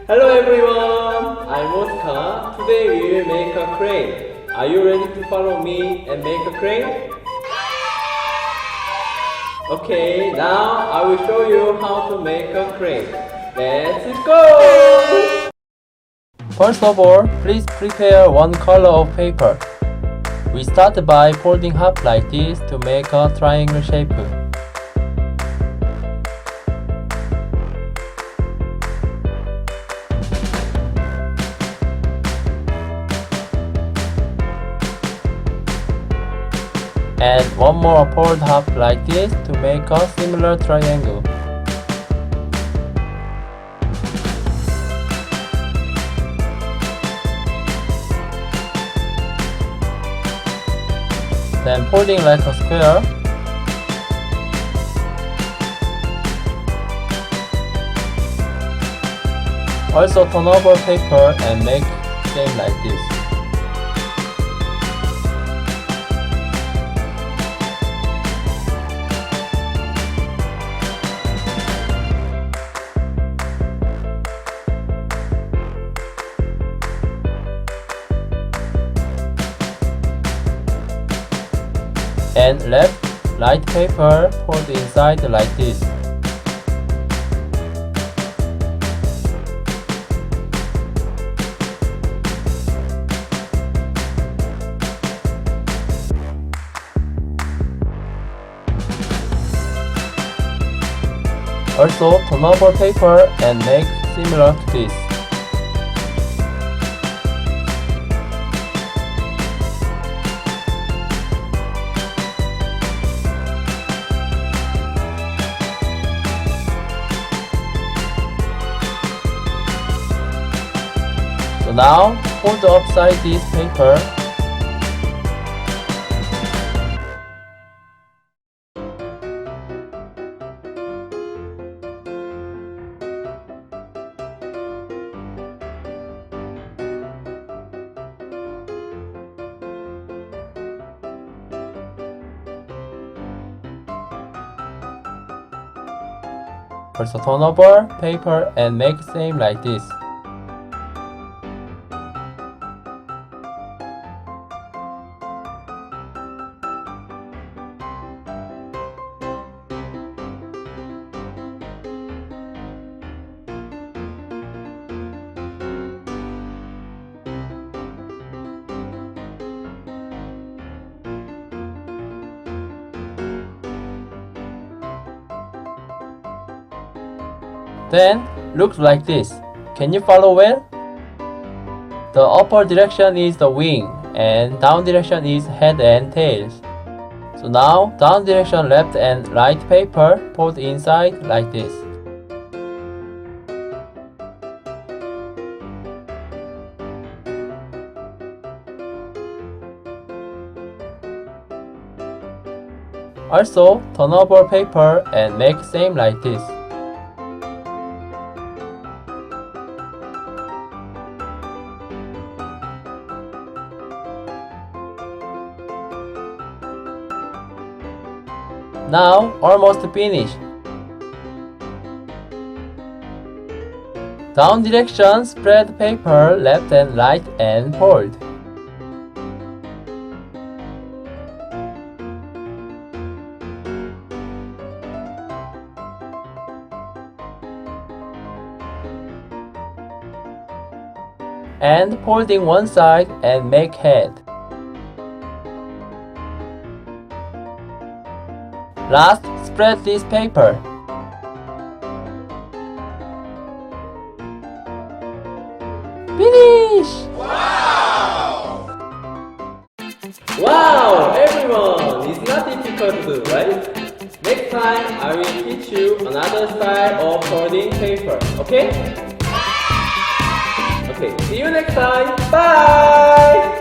Hello everyone, I'm Oscar. Today we will make a crane. Are you ready to follow me and make a crane? Okay, now I will show you how to make a crane. Let's go! First of all, please prepare one color of paper. We start by folding half like this to make a triangle shape. And one more fold half like this to make a similar triangle. Then folding like a square. Also turn over paper and make same like this. And left light paper fold inside like this. Also turn over paper and make similar to this. So now fold upside this paper. Also turn over paper and make same like this. Then looks like this. Can you follow well? The upper direction is the wing and down direction is head and tails. So now down direction left and right paper fold inside like this. Also turn over paper and make same like this. Now almost finished. Down direction spread paper left and right and fold. And folding one side and make head. Last, spread this paper. Finish! Wow! Wow, everyone! It's not difficult to do, right? Next time, I will teach you another style of folding paper, okay? Okay, see you next time. Bye!